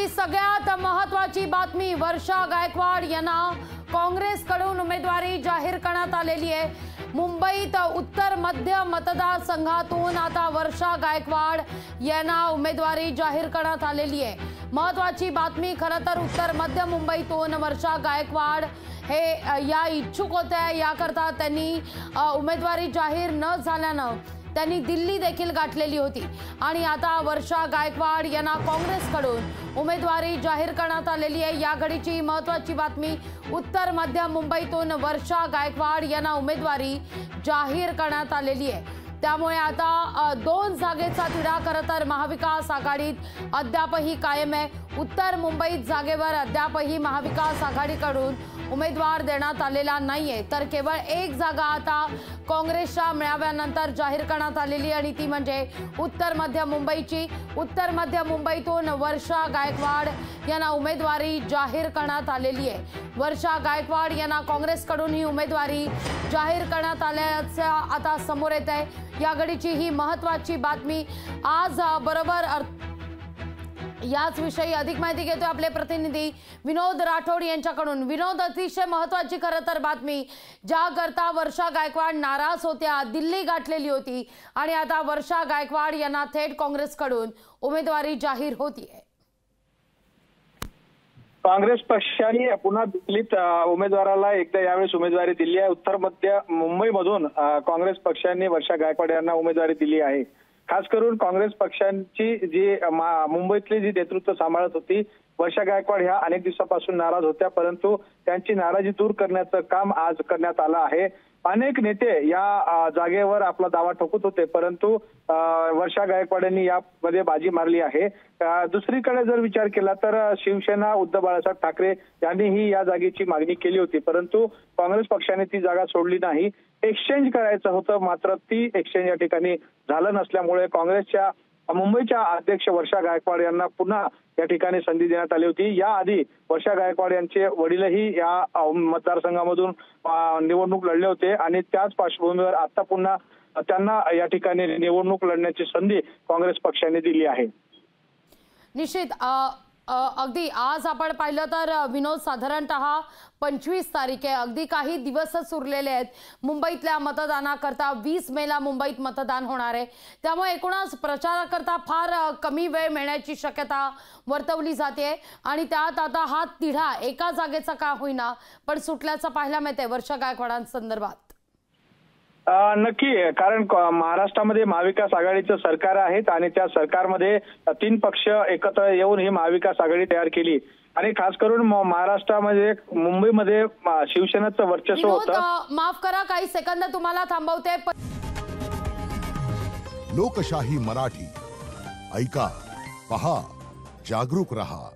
सगळ्यात महत्त्वाची बातमी, वर्षा गायकवाड यांना काँग्रेसकडून उमेदवारी जाहीर करण्यात आलेली आहे। मुंबईत उत्तर मध्य मतदारसंघातून आता वर्षा गायकवाड यांना उमेदवारी जाहीर करण्यात आलेली आहे। महत्त्वाची बातमी, खरं तर उत्तर मध्य मुंबईतून वर्षा गायकवाड हे या इच्छुक होत्या। याकरता त्यांनी उमेदवारी जाहीर न झाल्यानं त्यांनी दिल्ली देखील गाठलेली होती आणि आता वर्षा गायकवाड यांना काँग्रेसकडून उमेदवारी जाहीर करण्यात आलेली आहे। या घडीची महत्त्वाची बातमी, उत्तर मध्य मुंबईतून वर्षा गायकवाड यांना उमेदवारी जाहीर करण्यात आलेली आहे। त्यामुळे आता 2 जागेचा तिढा खरं तर महाविकास आघाडीत अद्यापही कायम आहे। उत्तर मुंबईत जागेवर अद्यापही महाविकास आघाडीकडून उमेदवार देण्यात आलेला नाहीये, तर केवळ 1 जागा आता काँग्रेसच्या मेळाव्यानंतर जाहीर करण्यात आलेली आणि ती म्हणजे उत्तर मध्य मुंबईची। उत्तर मध्य मुंबईतून वर्षा गायकवाड यांना उमेदवारी जाहीर करण्यात आलेली आहे। वर्षा गायकवाड यांना काँग्रेसकडून ही उमेदवारी जाहीर करण्यात आल्याचं आता समोर येत आहे। या घडीची ही महत्त्वाची बातमी। आज बरोबर याच विषयी अधिक माहिती घेतोय आपले प्रतिनिधी विनोद राठोड यांच्याकडून। विनोद, अतिशय महत्त्वाची खरं तर बातमी, ज्याकरता वर्षा गायकवाड नाराज होत्या, दिल्ली गाठलेली होती आणि आता वर्षा गायकवाड यांना थेट काँग्रेसकडून उमेदवारी जाहीर होतीये। काँग्रेस पक्षाने पुन्हा दिल्लीत उमेदवाराला एकदा यावेळेस उमेदवारी दिली आहे। उत्तर मध्य मुंबईमधून काँग्रेस पक्षाने वर्षा गायकवाड यांना उमेदवारी दिली आहे। खास करून काँग्रेस पक्षांची जी मुंबईतली जी नेतृत्व सांभाळत होती वर्षा गायकवाड ह्या अनेक दिवसापासून नाराज होत्या, परंतु त्यांची नाराजी दूर करण्याचं काम आज करण्यात आलं आहे। अनेक नेते या जागेवर आपला दावा ठोकत होते, परंतु वर्षा गायकवाड यांनी यामध्ये बाजी मारली आहे। दुसरीकडे जर विचार केला तर शिवसेना उद्धव बाळासाहेब ठाकरे यांनीही या जागेची मागणी केली होती, परंतु काँग्रेस पक्षाने ती जागा सोडली नाही। एक्सचेंज करायचं होतं, मात्र ती एक्सचेंज या ठिकाणी झालं नसल्यामुळे काँग्रेसच्या मुंबईच्या अध्यक्ष वर्षा गायकवाड यांना पुन्हा या ठिकाणी संधी देण्यात आली होती। याआधी वर्षा गायकवाड यांचे वडीलही या मतदारसंघामधून निवडणूक लढले होते आणि त्याच पार्श्वभूमीवर आता पुन्हा त्यांना या ठिकाणी निवडणूक लढण्याची संधी काँग्रेस पक्षाने दिली आहे। निश्चित अगदी आज आपण पाहिलं तर विनोद, साधारणतः 25 तारीख आहे, अगदी काही दिवसच उरलेले आहेत मुंबईतल्या मतदानाकरता। 20 मेला मुंबईत मतदान होणार आहे, त्यामुळे एकूणच प्रचाराकरता फार कमी वेळ मिळण्याची शक्यता वर्तवली जाते आणि त्यात आता हा तिढा एका जागेचा का होईना पण सुटल्याचं पाहायला मिळतंय वर्षा गायकवाडांसंदर्भात। नक्की, कारण महाराष्ट्रामध्ये महाविकास आघाडीचं सरकार आहे आणि त्या सरकारमध्ये 3 पक्ष एकत्र येऊन ही महाविकास आघाडी तयार केली आणि खास करून महाराष्ट्रामध्ये मुंबईमध्ये शिवसेनेचं वर्चस्व होतं। माफ करा, काही सेकंद तुम्हाला थांबवते। लोकशाही मराठी ऐका, पहा, जागरूक रहा।